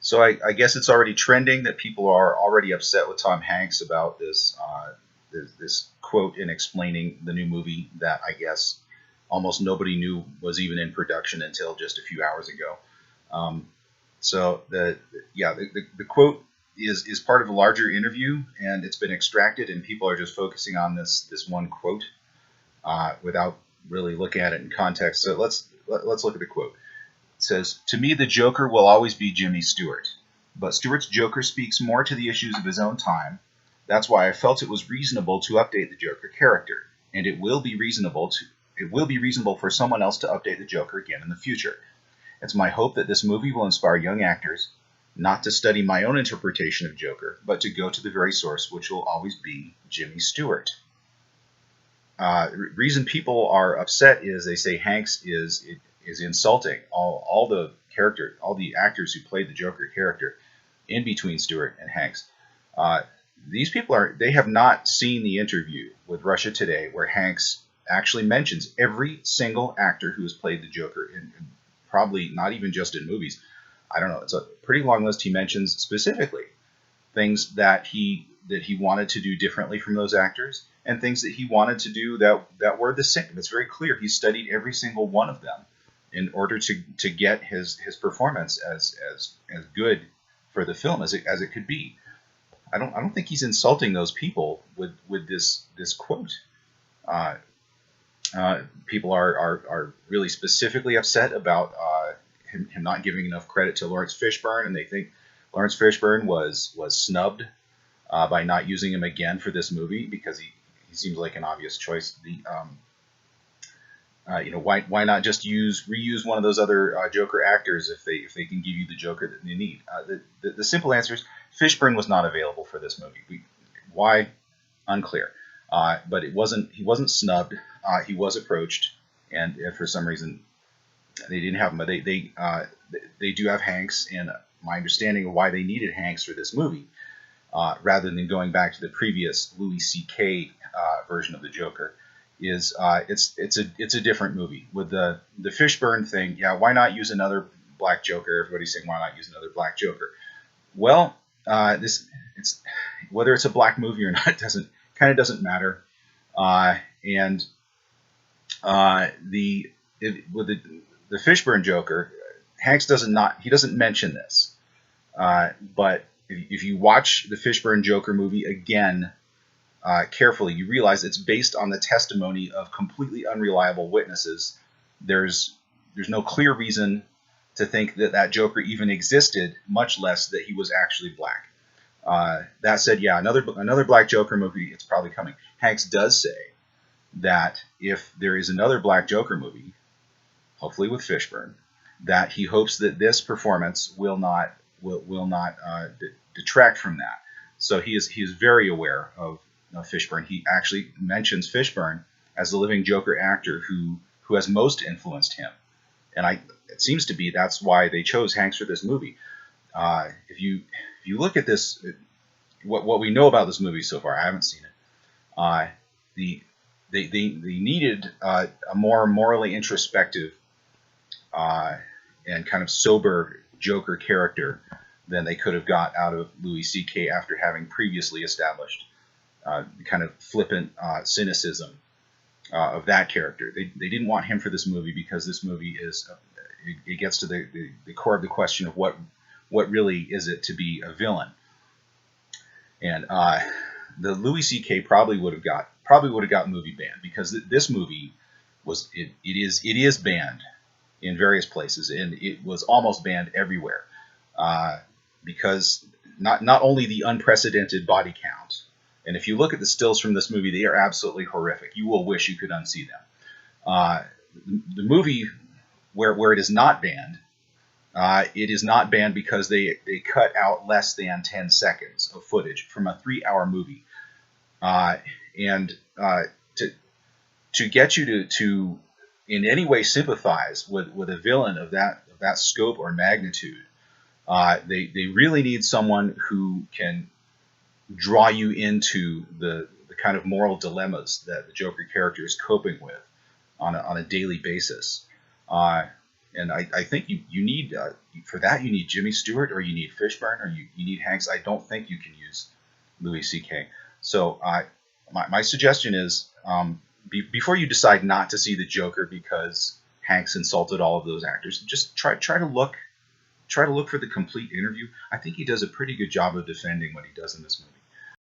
So I guess it's already trending that people are already upset with Tom Hanks about this quote in explaining the new movie that I guess almost nobody knew was even in production until just a few hours ago. Um, so the quote is part of a larger interview, and it's been extracted, and people are just focusing on this one quote without really looking at it in context. So let's look at the quote. It says, "To me, the Joker will always be Jimmy Stewart, but Stewart's Joker speaks more to the issues of his own time. That's why I felt it was reasonable to update the Joker character, and it will be reasonable for someone else to update the Joker again in the future. It's my hope that this movie will inspire young actors not to study my own interpretation of Joker, but to go to the very source, which will always be Jimmy Stewart." Reason people are upset is they say Hanks is insulting all the actors who played the Joker character in between Stewart and Hanks. Uh, these people they have not seen the interview with Russia Today where Hanks actually mentions every single actor who has played the Joker, in probably not even just in movies. I don't know. It's a pretty long list. He mentions specifically things that he wanted to do differently from those actors, and things that he wanted to do that were the same. It's very clear he studied every single one of them in order to get his performance as good for the film as it could be. I don't think he's insulting those people with this quote. Uh, People are really specifically upset about him not giving enough credit to Lawrence Fishburne, and they think Lawrence Fishburne was snubbed by not using him again for this movie because he seems like an obvious choice. Why not just reuse one of those other Joker actors if they can give you the Joker that you need? The simple answer is Fishburne was not available for this movie. Why? Unclear. But he wasn't snubbed. He was approached, and for some reason they didn't have him. But they do have Hanks, and my understanding of why they needed Hanks for this movie, rather than going back to the previous Louis C.K. Version of the Joker, is it's a different movie with the Fishburne thing. Yeah, why not use another black Joker? Everybody's saying why not use another black Joker? Well, this it's whether it's a black movie or not doesn't matter. And with the Fishburne Joker, Hanks doesn't mention this, but if you watch the Fishburne Joker movie again carefully, you realize it's based on the testimony of completely unreliable witnesses. There's no clear reason to think that Joker even existed, much less that he was actually black. That said, yeah, another black Joker movie, it's probably coming. Hanks does say that if there is another black Joker movie, hopefully with Fishburne, that he hopes that this performance will not detract from that. So he is very aware of Fishburne. He actually mentions Fishburne as the living Joker actor who has most influenced him, and it seems to be that's why they chose Hanks for this movie. If you look at this, what we know about this movie so far, I haven't seen it. The they needed a more morally introspective and kind of sober Joker character than they could have got out of Louis C.K. after having previously established kind of flippant cynicism of that character. They didn't want him for this movie because this movie it gets to the core of the question of what really is it to be a villain. And the Louis C.K. probably would have got movie banned because this movie it is banned in various places, and it was almost banned everywhere because not only the unprecedented body count, and if you look at the stills from this movie, they are absolutely horrific. You will wish you could unsee them. The movie where it is not banned, it is not banned because they cut out less than 10 seconds of footage from a 3-hour movie, and to get you to in any way sympathize with a villain of that scope or magnitude, they really need someone who can draw you into the kind of moral dilemmas that the Joker character is coping with on a daily basis. And I think you need for that you need Jimmy Stewart or you need Fishburne or you need Hanks. I don't think you can use Louis C.K. So my suggestion is before you decide not to see the Joker because Hanks insulted all of those actors, just try to look for the complete interview. I think he does a pretty good job of defending what he does in this movie.